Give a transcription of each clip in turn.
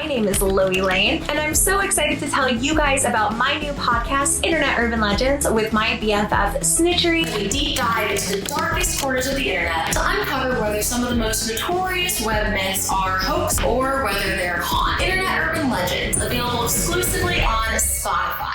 name is LoeyLane, and I'm so excited to tell you guys about my new podcast, Internet Urban Legends, with my BFF Snitchery. We deep dive into the darkest corners of the internet to uncover whether some of the most notorious web myths are hoax or whether they're con. Internet Urban Legends, available exclusively on Spotify.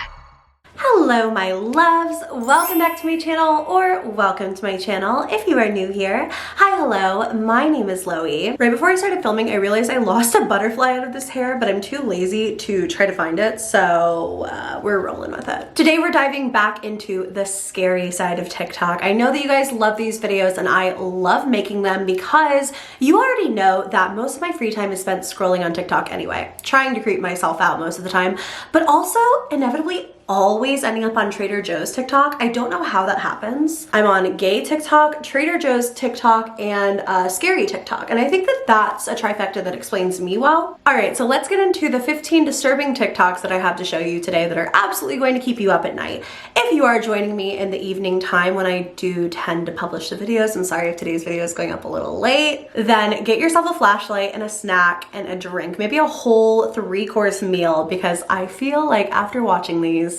Hello my loves, welcome back to my channel, or welcome to my channel if you are new here. Hi, hello, my name is Loey. Right before I started filming, I realized I lost a butterfly out of this hair, but I'm too lazy to try to find it, so we're rolling with it. Today we're diving back into the scary side of TikTok. I know that you guys love these videos and I love making them because you already know that most of my free time is spent scrolling on TikTok anyway, trying to creep myself out most of the time, but also inevitably always ending up on Trader Joe's TikTok. I don't know how that happens. I'm on gay TikTok, Trader Joe's TikTok, and scary TikTok. And I think that that's a trifecta that explains me well. All right, so let's get into the 15 disturbing TikToks that I have to show you today that are absolutely going to keep you up at night. If you are joining me in the evening time when I do tend to publish the videos, I'm sorry if today's video is going up a little late, then get yourself a flashlight and a snack and a drink, maybe a whole 3-course meal, because I feel like after watching these,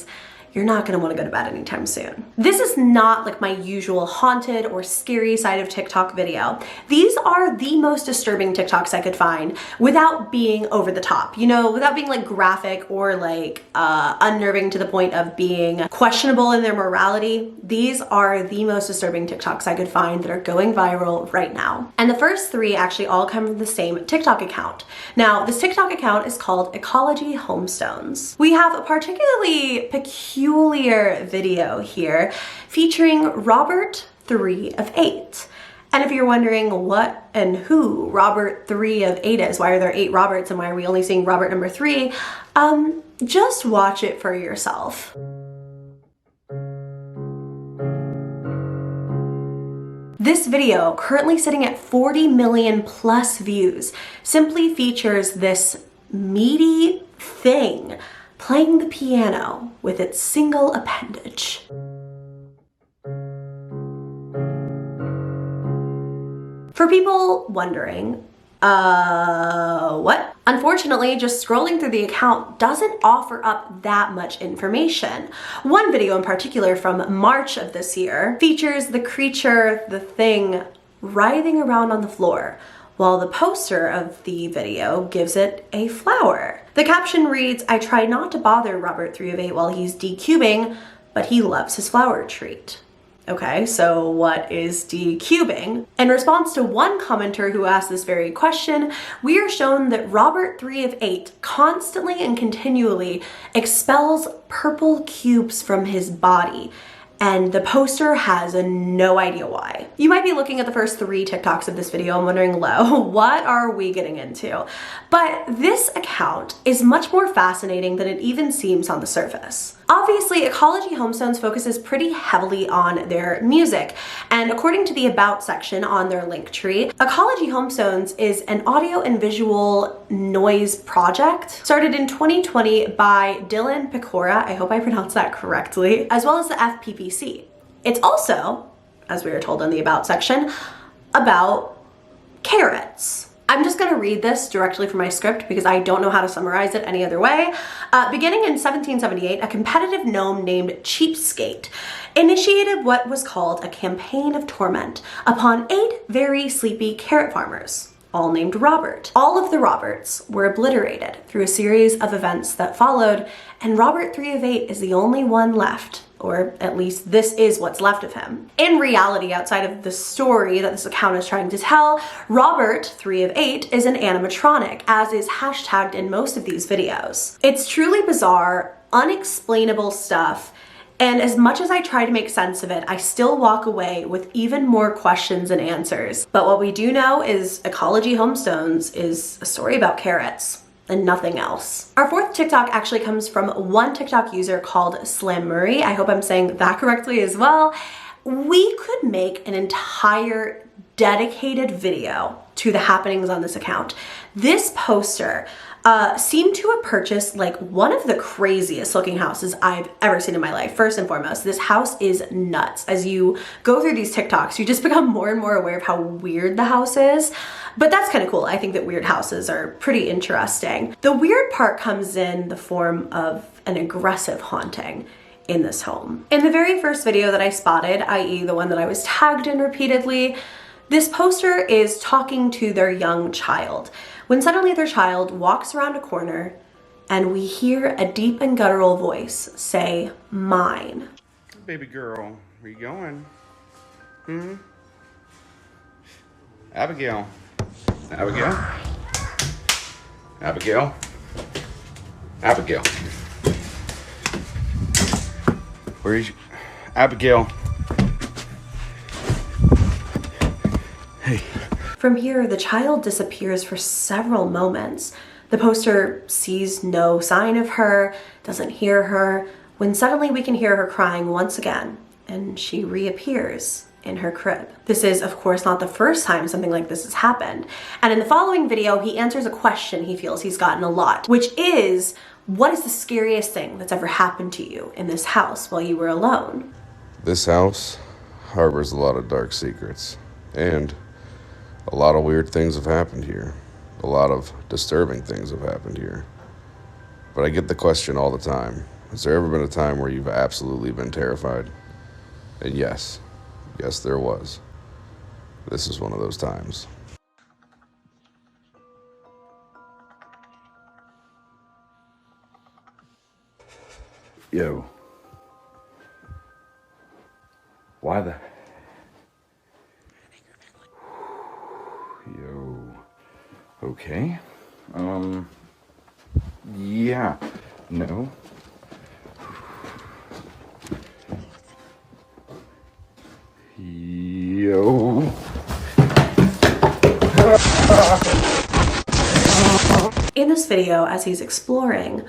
you're not gonna wanna go to bed anytime soon. This is not like my usual haunted or scary side of TikTok video. These are the most disturbing TikToks I could find without being over the top, you know, without being like graphic or like unnerving to the point of being questionable in their morality. These are the most disturbing TikToks I could find that are going viral right now. And the first 3 actually all come from the same TikTok account. Now, this TikTok account is called Ecology Homestones. We have a particularly peculiar video here featuring Robert 3 of 8. And if you're wondering what and who Robert 3 of 8 is, why are there 8 Roberts and why are we only seeing Robert number 3, just watch it for yourself. This video, currently sitting at 40 million plus views, simply features this meaty thing playing the piano with its single appendage. For people wondering, what? Unfortunately, just scrolling through the account doesn't offer up that much information. One video in particular from March of this year features the creature, the thing, writhing around on the floor, while the poster of the video gives it a flower. The caption reads, "I try not to bother Robert 3 of 8 while he's decubing, but he loves his flower treat." Okay, so what is decubing? In response to one commenter who asked this very question, we are shown that Robert 3 of 8 constantly and continually expels purple cubes from his body, and the poster has no idea why. You might be looking at the first 3 TikToks of this video and wondering, Lo, what are we getting into? But this account is much more fascinating than it even seems on the surface. Obviously, Ecology Homestones focuses pretty heavily on their music, and according to the About section on their link tree, Ecology Homestones is an audio and visual noise project started in 2020 by Dylan Pecora, I hope I pronounced that correctly, as well as the FPPC. It's also, as we were told in the About section, about carrots. I'm just gonna read this directly from my script because I don't know how to summarize it any other way. Beginning in 1778, a competitive gnome named Cheapskate initiated what was called a campaign of torment upon 8 very sleepy carrot farmers, all named Robert. All of the Roberts were obliterated through a series of events that followed, and Robert 3 of 8 is the only one left, or at least this is what's left of him. In reality, outside of the story that this account is trying to tell, Robert 3 of 8 is an animatronic, as is hashtagged in most of these videos. It's truly bizarre, unexplainable stuff, and as much as I try to make sense of it, I still walk away with even more questions and answers. But what we do know is Ecology Homestones is a story about carrots and nothing else. Our 4th TikTok actually comes from one TikTok user called Slim Murray. I hope I'm saying that correctly as well. We could make an entire dedicated video to the happenings on this account. This poster seemed to have purchased like one of the craziest looking houses I've ever seen in my life. First and foremost, this house is nuts. As you go through these TikToks, you just become more and more aware of how weird the house is. But that's kind of cool. I think that weird houses are pretty interesting. The weird part comes in the form of an aggressive haunting in this home. In the very first video that I spotted, i.e. the one that I was tagged in repeatedly, this poster is talking to their young child, when suddenly their child walks around a corner and we hear a deep and guttural voice say, "Mine." Baby girl, where you going? Abigail. Abigail? Abigail? Abigail. Where is you? Abigail. Hey. From here, the child disappears for several moments. The poster sees no sign of her, doesn't hear her, when suddenly we can hear her crying once again, and she reappears in her crib. This is, of course, not the first time something like this has happened. And in the following video, he answers a question he feels he's gotten a lot, which is, what is the scariest thing that's ever happened to you in this house while you were alone? This house harbors a lot of dark secrets, and a lot of weird things have happened here. A lot of disturbing things have happened here. But I get the question all the time, has there ever been a time where you've absolutely been terrified? And yes, there was. This is one of those times. Yo. Why the... Yo. Okay. Yeah. No. Yo. In this video, as he's exploring,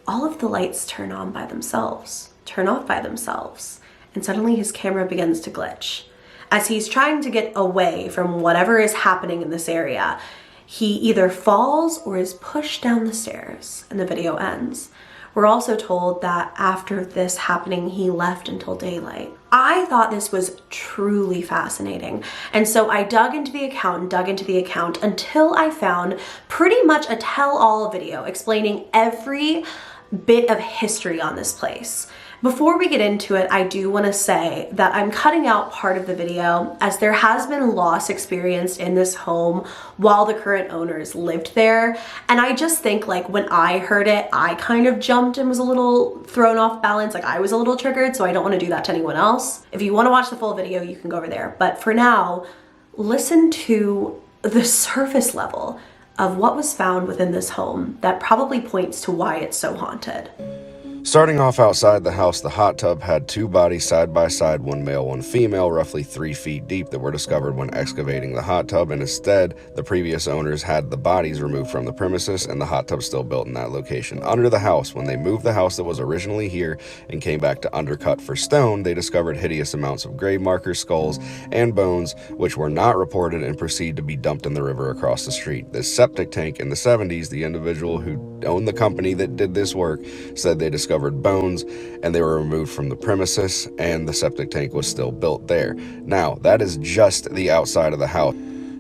all of the lights turn on by themselves, turn off by themselves, and suddenly his camera begins to glitch. As he's trying to get away from whatever is happening in this area, he either falls or is pushed down the stairs, and the video ends. We're also told that after this happening, he left until daylight. I thought this was truly fascinating, and so I dug into the account until I found pretty much a tell-all video explaining every bit of history on this place. Before we get into it, I do want to say that I'm cutting out part of the video as there has been loss experienced in this home while the current owners lived there. And I just think, like, when I heard it, I kind of jumped and was a little thrown off balance. Like, I was a little triggered, so I don't want to do that to anyone else. If you want to watch the full video, you can go over there. But for now, listen to the surface level of what was found within this home that probably points to why it's so haunted. Starting off outside the house, the hot tub had two bodies side by side, one male, one female, roughly 3 feet deep, that were discovered when excavating the hot tub, and instead, the previous owners had the bodies removed from the premises and the hot tub still built in that location. Under the house, when they moved the house that was originally here and came back to undercut for stone, they discovered hideous amounts of grave markers, skulls, and bones, which were not reported and proceed to be dumped in the river across the street. This septic tank in the 70s, the individual who owned the company that did this work said they discovered bones and they were removed from the premises, and the septic tank was still built there. Now, that is just the outside of the house.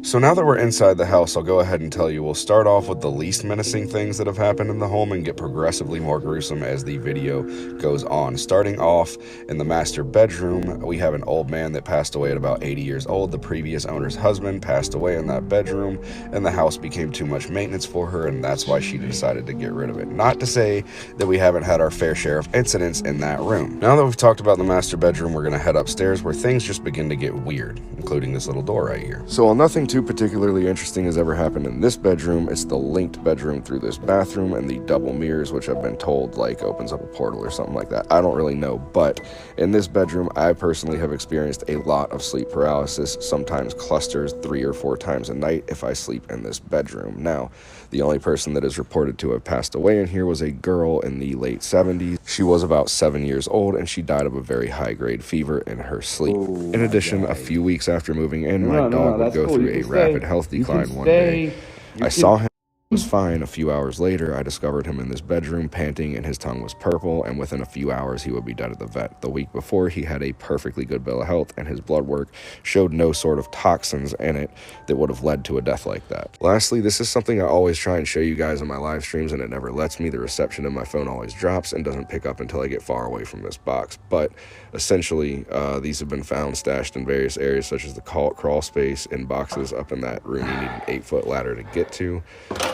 So now that we're inside the house, I'll go ahead and tell you, we'll start off with the least menacing things that have happened in the home and get progressively more gruesome as the video goes on. Starting off in the master bedroom, we have an old man that passed away at about 80 years old. The previous owner's husband passed away in that bedroom, and the house became too much maintenance for her, and that's why she decided to get rid of it. Not to say that we haven't had our fair share of incidents in that room. Now that we've talked about the master bedroom, we're going to head upstairs where things just begin to get weird, including this little door right here. So while nothing too particularly interesting has ever happened in this bedroom, it's the linked bedroom through this bathroom and the double mirrors, which I've been told like opens up a portal or something like that. I don't really know, but in this bedroom, I personally have experienced a lot of sleep paralysis, sometimes clusters 3 or 4 times a night if I sleep in this bedroom. Now, the only person that is reported to have passed away in here was a girl in the late 70s. She was about 7 years old, and she died of a very high-grade fever in her sleep. In addition, a few weeks after moving in, my dog would go through a rapid health decline one day. I saw him. was fine. A few hours later, I discovered him in this bedroom, panting, and his tongue was purple, and within a few hours, he would be dead at the vet. The week before, he had a perfectly good bill of health, and his blood work showed no sort of toxins in it that would have led to a death like that. Lastly, this is something I always try and show you guys in my live streams, and it never lets me. The reception in my phone always drops and doesn't pick up until I get far away from this box. But essentially, these have been found stashed in various areas, such as the crawl space, in boxes up in that room you need an 8-foot ladder to get to.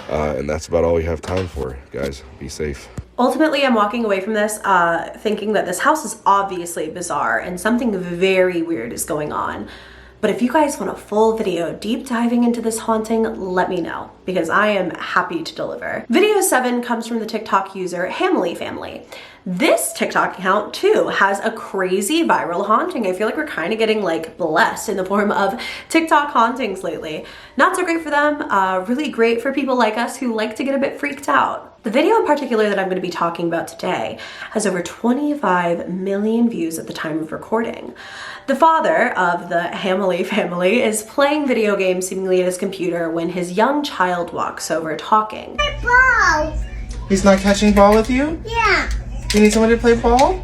And that's about all we have time for. Guys, be safe. Ultimately, I'm walking away from this thinking that this house is obviously bizarre and something very weird is going on. But if you guys want a full video deep diving into this haunting, let me know, because I am happy to deliver. Video 7 comes from the TikTok user Hamily Family. This TikTok account too has a crazy viral haunting. I feel like we're kind of getting like blessed in the form of TikTok hauntings lately. Not so great for them, really great for people like us who like to get a bit freaked out. The video in particular that I'm going to be talking about today has over 25 million views at the time of recording. The father of the Hamily family is playing video games seemingly at his computer when his young child walks over talking. Ball. He's not catching ball with you? Yeah. You need someone to play ball?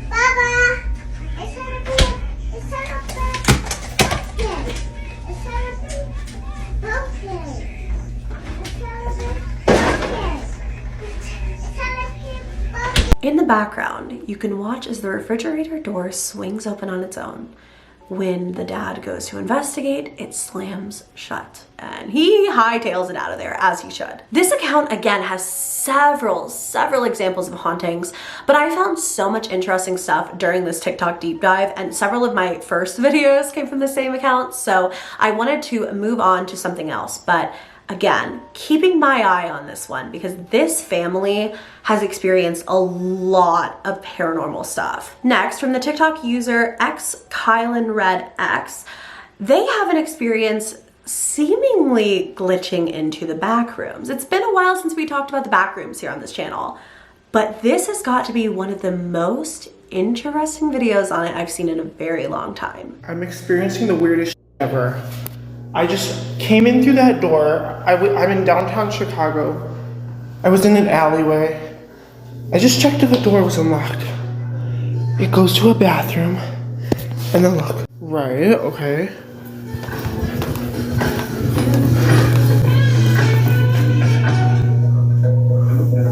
Baba. It's gonna be broken. It's gonna be broken. It's gonna be broken. In the background, you can watch as the refrigerator door swings open on its own. When the dad goes to investigate, it slams shut, and he hightails it out of there, as he should. This account, again, has several examples of hauntings, but I found so much interesting stuff during this TikTok deep dive, and several of my first videos came from the same account, so I wanted to move on to something else. But again, keeping my eye on this one, because this family has experienced a lot of paranormal stuff. Next, from the TikTok user Xkylenredx, they have an experience seemingly glitching into the backrooms. It's been a while since we talked about the backrooms here on this channel, but this has got to be one of the most interesting videos on it I've seen in a very long time. I'm experiencing the weirdest shit ever. I just came in through that door. I'm in downtown Chicago. I was in an alleyway. I just checked if the door was unlocked. It goes to a bathroom. And then look. Right, okay.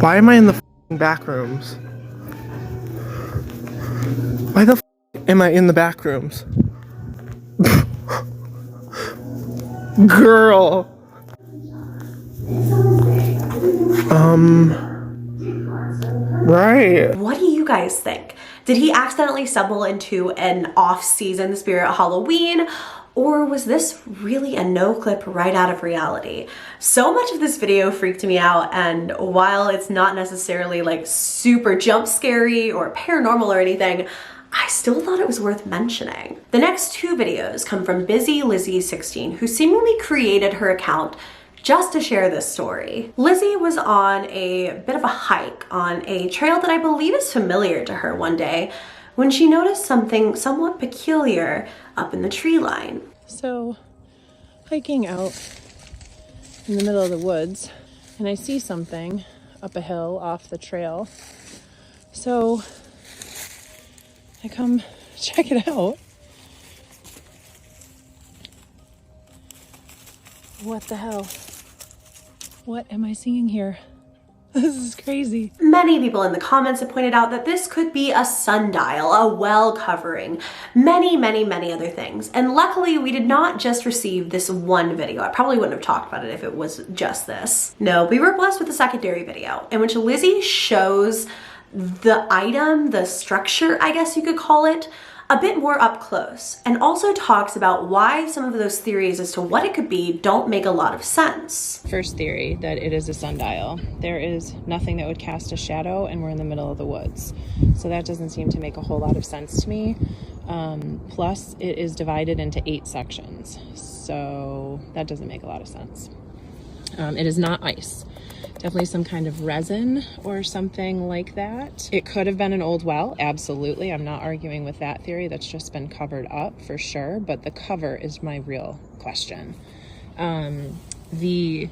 Why am I in the f***ing back rooms? Why the f*** am I in the back rooms? Girl. Right. What do you guys think? Did he accidentally stumble into an off-season spirit Halloween? Or was this really a no clip right out of reality? So much of this video freaked me out, and while it's not necessarily like super jump scary or paranormal or anything, I still thought it was worth mentioning. The next two videos come from Busy Lizzie 16, who seemingly created her account just to share this story. Lizzie was on a bit of a hike on a trail that I believe is familiar to her one day when she noticed something somewhat peculiar up in the tree line. So, hiking out in the middle of the woods, and I see something up a hill off the trail. So, I come check it out. What the hell? What am I seeing here? This is crazy. Many people in the comments have pointed out that this could be a sundial, a well covering, many other things. And luckily we did not just receive this one video. I probably wouldn't have talked about it if it was just this. No, we were blessed with a secondary video in which Lizzie shows the item, the structure, I guess you could call it, a bit more up close, and also talks about why some of those theories as to what it could be don't make a lot of sense. First theory, that it is a sundial. There is nothing that would cast a shadow, and we're in the middle of the woods. So that doesn't seem to make a whole lot of sense to me. Plus, it is divided into 8 sections. So that doesn't make a lot of sense. It is not ice. Definitely some kind of resin or something like that. It could have been an old well, absolutely. I'm not arguing with that theory. That's just been covered up for sure, but the cover is my real question. The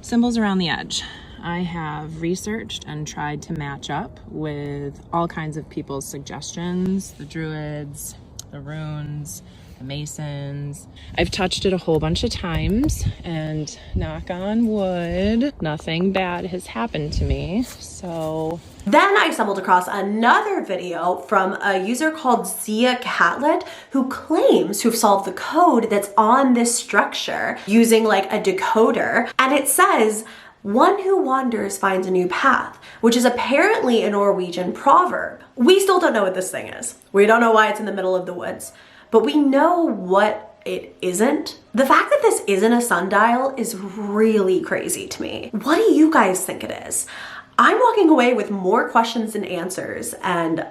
symbols around the edge, I have researched and tried to match up with all kinds of people's suggestions, the druids, the runes, the masons. I've touched it a whole bunch of times, and knock on wood, nothing bad has happened to me. So then I stumbled across another video from a user called Xkylenredx who claims to have solved the code that's on this structure using like a decoder. And it says, "One who wanders finds a new path," which is apparently a Norwegian proverb. We still don't know what this thing is. We don't know why it's in the middle of the woods, but we know what it isn't. The fact that this isn't a sundial is really crazy to me. What do you guys think it is? I'm walking away with more questions than answers and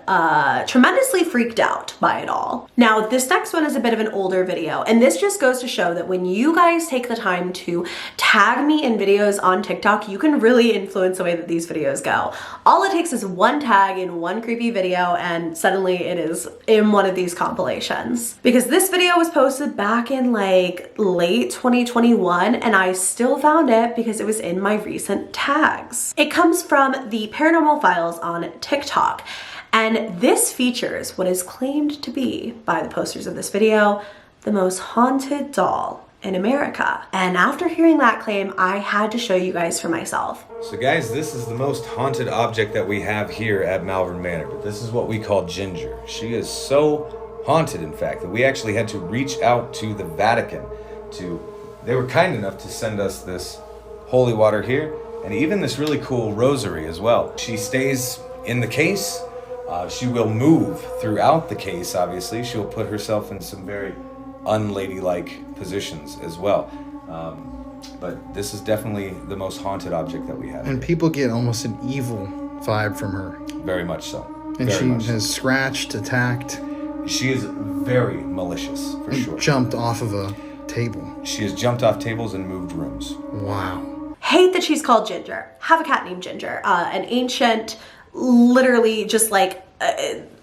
tremendously freaked out by it all. Now, this next one is a bit of an older video, and this just goes to show that when you guys take the time to tag me in videos on TikTok, you can really influence the way that these videos go. All it takes is one tag in one creepy video, and suddenly it is in one of these compilations. Because this video was posted back in like late 2021, and I still found it because it was in my recent tags. It comes from the Paranormal Files on TikTok, and this features what is claimed to be, by the posters of this video, the most haunted doll in America. And after hearing that claim, I had to show you guys for myself. So guys, this is the most haunted object that we have here at Malvern Manor, but this is what we call Ginger. She is so haunted, in fact, that we actually had to reach out to the Vatican they were kind enough to send us this holy water here, and even this really cool rosary as well. She stays in the case. She will move throughout the case, obviously. She'll put herself in some very unladylike positions as well. But this is definitely the most haunted object that we have. And people get almost an evil vibe from her. Very much so. And she has scratched, attacked. She is very malicious, for sure. Jumped off of a table. She has jumped off tables and moved rooms. Wow. Hate that she's called Ginger. Have a cat named Ginger. An ancient, literally just like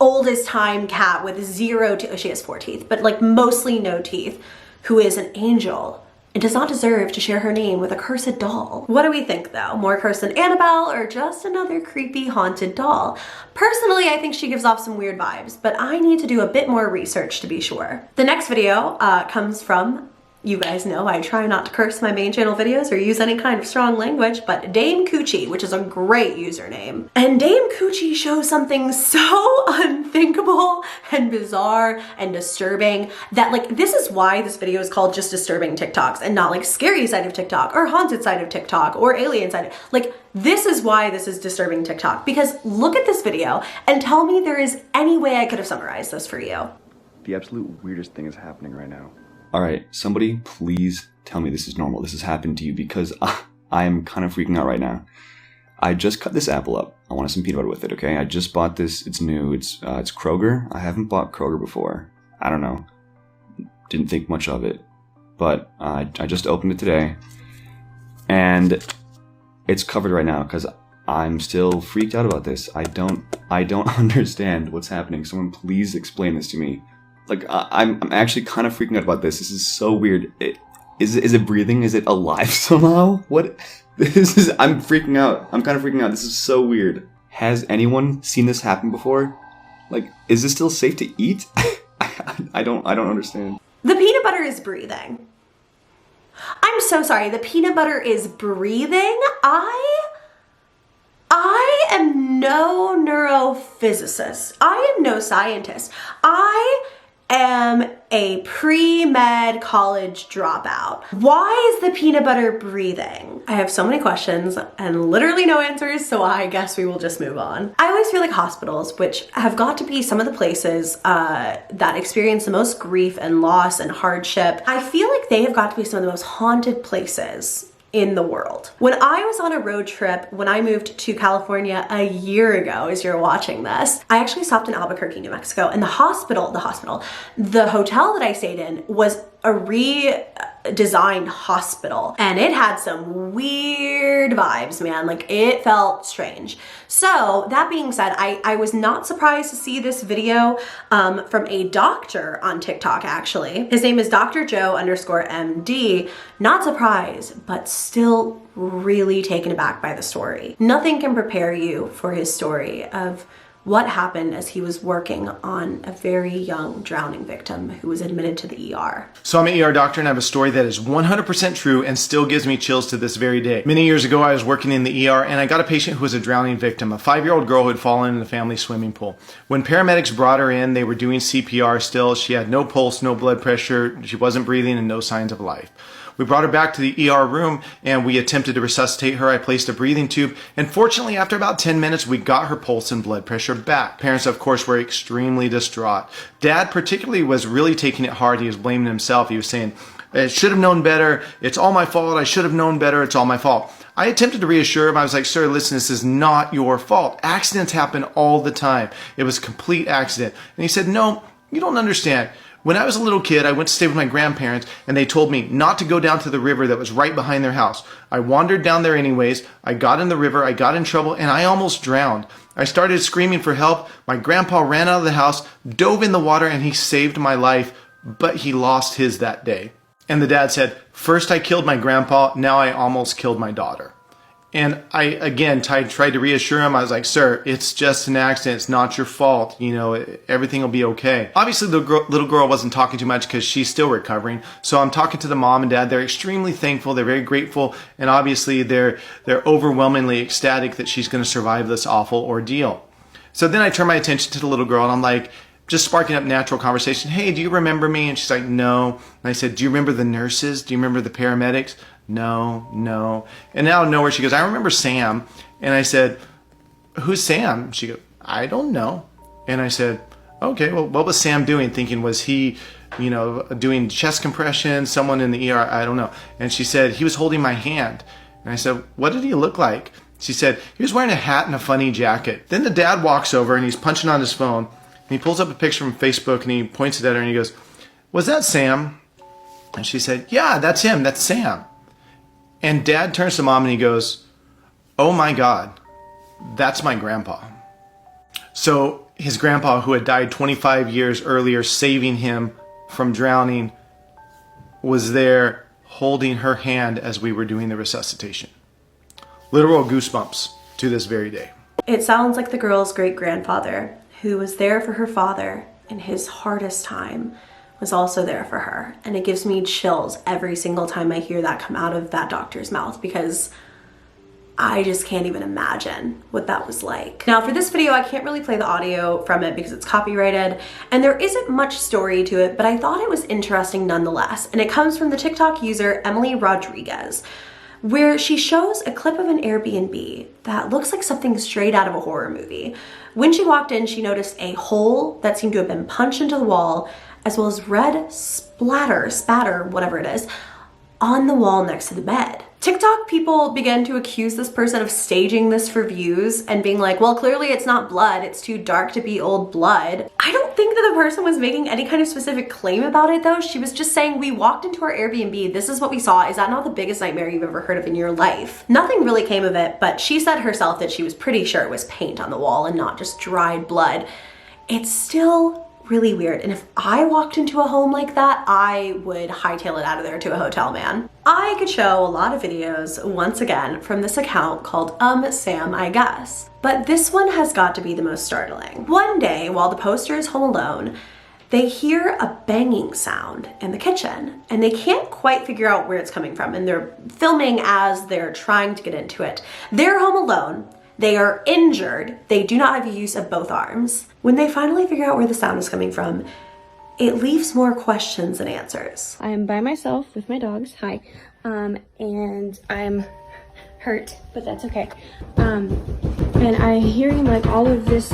oldest time cat with zero teeth. She has 4 teeth, but like mostly no teeth, who is an angel and does not deserve to share her name with a cursed doll. What do we think though? More cursed than Annabelle or just another creepy haunted doll? Personally, I think she gives off some weird vibes, but I need to do a bit more research to be sure. The next video comes from, you guys know I try not to curse my main channel videos or use any kind of strong language, but Dame Coochie, which is a great username. And Dame Coochie shows something so unthinkable and bizarre and disturbing that like, this is why this video is called just disturbing TikToks and not like scary side of TikTok or haunted side of TikTok or alien side. Like, this is why this is disturbing TikTok, because look at this video and tell me there is any way I could have summarized this for you. The absolute weirdest thing is happening right now. All right, somebody please tell me this is normal. This has happened to you, because I am kind of freaking out right now. I just cut this apple up. I wanted some peanut butter with it, okay? I just bought this. It's new. It's Kroger. I haven't bought Kroger before. I don't know. Didn't think much of it. But I just opened it today. And it's covered right now because I'm still freaked out about this. I don't understand what's happening. Someone please explain this to me. Like, I'm actually kind of freaking out about this. This is so weird. Is it breathing? Is it alive somehow? What? I'm freaking out. I'm kind of freaking out. This is so weird. Has anyone seen this happen before? Like, is this still safe to eat? I don't understand. The peanut butter is breathing. I'm so sorry. The peanut butter is breathing. I am no neurophysicist. I am no scientist. I am a pre-med college dropout. Why is the peanut butter breathing? I have so many questions and literally no answers, so I guess we will just move on. I always feel like hospitals, which have got to be some of the places that experience the most grief and loss and hardship, I feel like they have got to be some of the most haunted places in the world. When I was on a road trip, when I moved to California a year ago, as you're watching this, I actually stopped in Albuquerque, New Mexico, and the hotel that I stayed in was designed hospital, and it had some weird vibes, man. Like, it felt strange. So that being said, I was not surprised to see this video from a doctor on TikTok, actually. His name is Dr. Joe_MD. Not surprised, but still really taken aback by the story. Nothing can prepare you for his story of what happened as he was working on a very young drowning victim who was admitted to the ER. So I'm an ER doctor and I have a story that is 100% true and still gives me chills to this very day. Many years ago, I was working in the ER and I got a patient who was a drowning victim, a 5-year-old girl who had fallen in the family swimming pool. When paramedics brought her in, they were doing CPR still. She had no pulse, no blood pressure, she wasn't breathing, and no signs of life. We brought her back to the ER room and we attempted to resuscitate her. I placed a breathing tube, and fortunately after about 10 minutes we got her pulse and blood pressure back. Parents, of course, were extremely distraught. Dad particularly was really taking it hard. He was blaming himself. He was saying, I should have known better, it's all my fault, I should have known better, it's all my fault. I attempted to reassure him. I was like, sir, listen, this is not your fault. Accidents happen all the time. It was a complete accident. And he said, no, you don't understand. When I was a little kid, I went to stay with my grandparents and they told me not to go down to the river that was right behind their house. I wandered down there anyways. I got in the river, I got in trouble, and I almost drowned. I started screaming for help. My grandpa ran out of the house, dove in the water, and he saved my life, but he lost his that day. And the dad said, first I killed my grandpa, now I almost killed my daughter. And I, again, tried to reassure him. I was like, sir, it's just an accident. It's not your fault. You know, everything will be okay. Obviously, the little girl wasn't talking too much because she's still recovering. So I'm talking to the mom and dad. They're extremely thankful. They're very grateful. And obviously, they're overwhelmingly ecstatic that she's going to survive this awful ordeal. So then I turn my attention to the little girl and I'm like, just sparking up natural conversation. Hey, do you remember me? And she's like, no. And I said, do you remember the nurses? Do you remember the paramedics? No. And out of nowhere, she goes, I remember Sam. And I said, who's Sam? She goes, I don't know. And I said, okay, well, what was Sam doing? Thinking, was he, doing chest compression, someone in the ER? I don't know. And she said, he was holding my hand. And I said, what did he look like? She said, he was wearing a hat and a funny jacket. Then the dad walks over and he's punching on his phone. And he pulls up a picture from Facebook and he points it at her and he goes, was that Sam? And she said, yeah, that's him. That's Sam. And dad turns to mom and he goes, oh my God, that's my grandpa. So his grandpa, who had died 25 years earlier, saving him from drowning, was there holding her hand as we were doing the resuscitation. Literal goosebumps to this very day. It sounds like the girl's great-grandfather, who was there for her father in his hardest time, was also there for her. And it gives me chills every single time I hear that come out of that doctor's mouth, because I just can't even imagine what that was like. Now for this video, I can't really play the audio from it because it's copyrighted and there isn't much story to it, but I thought it was interesting nonetheless. And it comes from the TikTok user Emily Rodriguez, where she shows a clip of an Airbnb that looks like something straight out of a horror movie. When she walked in, she noticed a hole that seemed to have been punched into the wall, as well as red spatter, whatever it is, on the wall next to the bed. TikTok people began to accuse this person of staging this for views and being like, well, clearly it's not blood, it's too dark to be old blood. I don't think that the person was making any kind of specific claim about it though. She was just saying, we walked into our Airbnb, this is what we saw. Is that not the biggest nightmare you've ever heard of in your life? Nothing really came of it, but she said herself that she was pretty sure it was paint on the wall and not just dried blood. It's still really weird, and if I walked into a home like that, I would hightail it out of there to a hotel, man. I could show a lot of videos, once again, from this account called Sam, I guess. But this one has got to be the most startling. One day, while the poster is home alone, they hear a banging sound in the kitchen, and they can't quite figure out where it's coming from, and they're filming as they're trying to get into it. They're home alone. They are injured. They do not have use of both arms. When they finally figure out where the sound is coming from, it leaves more questions than answers. I'm by myself with my dogs, hi, and I'm hurt, but that's okay. And I'm hearing like all of this.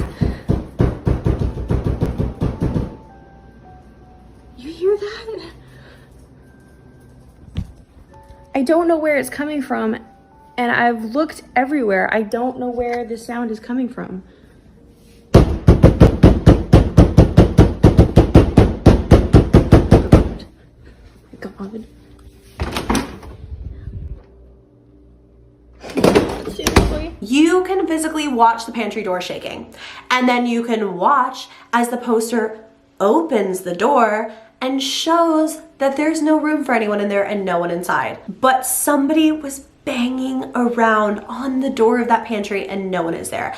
You hear that? I don't know where it's coming from. And I've looked everywhere. I don't know where the sound is coming from. God. Seriously? You can physically watch the pantry door shaking. And then you can watch as the poster opens the door and shows that there's no room for anyone in there and no one inside. But somebody was banging around on the door of that pantry and no one is there.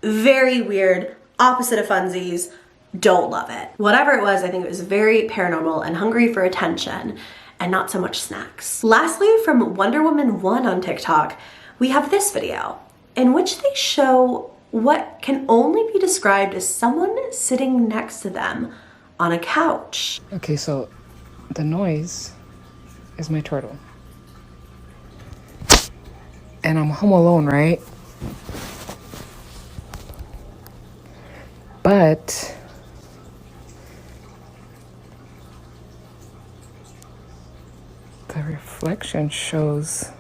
Very weird, opposite of funsies. Don't love it. Whatever it was, I think it was very paranormal and hungry for attention and not so much snacks. Lastly, from Wonder Woman 1 on TikTok, we have this video in which they show what can only be described as someone sitting next to them on a couch. Okay, so the noise is my turtle. And I'm home alone, right? But the reflection shows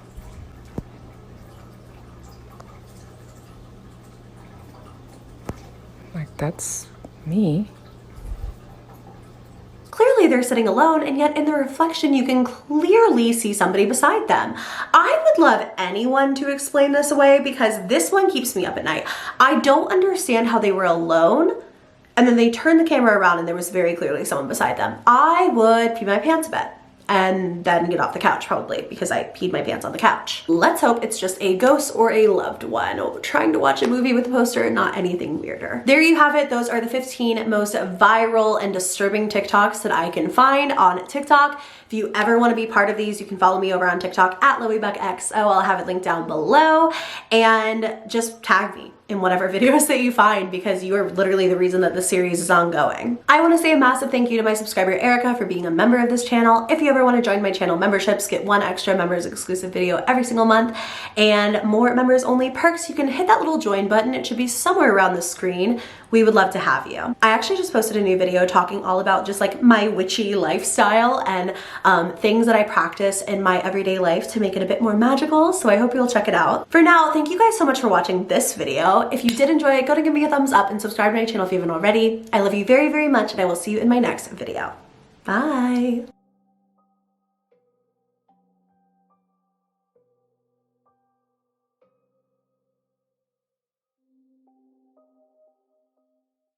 like that's me. Clearly they're sitting alone, and yet in the reflection you can clearly see somebody beside them. I would love anyone to explain this away because this one keeps me up at night. I don't understand how they were alone and then they turned the camera around and there was very clearly someone beside them. I would pee my pants a bit and then get off the couch probably because I peed my pants on the couch. Let's hope it's just a ghost or a loved one trying to watch a movie with a poster and not anything weirder. There you have it. Those are the 15 most viral and disturbing TikToks that I can find on TikTok. If you ever want to be part of these, you can follow me over on TikTok at LoeyXO. I'll have it linked down below and just tag me in whatever videos that you find because you are literally the reason that the series is ongoing. I want to say a massive thank you to my subscriber Erica for being a member of this channel. If you ever want to join my channel memberships, get one extra members exclusive video every single month and more members only perks, you can hit that little join button. It should be somewhere around the screen. We would love to have you. I actually just posted a new video talking all about just like my witchy lifestyle and things that I practice in my everyday life to make it a bit more magical. So I hope you'll check it out. For now, thank you guys so much for watching this video. If you did enjoy it, go to give me a thumbs up and subscribe to my channel if you haven't already. I love you very, very much and I will see you in my next video. Bye.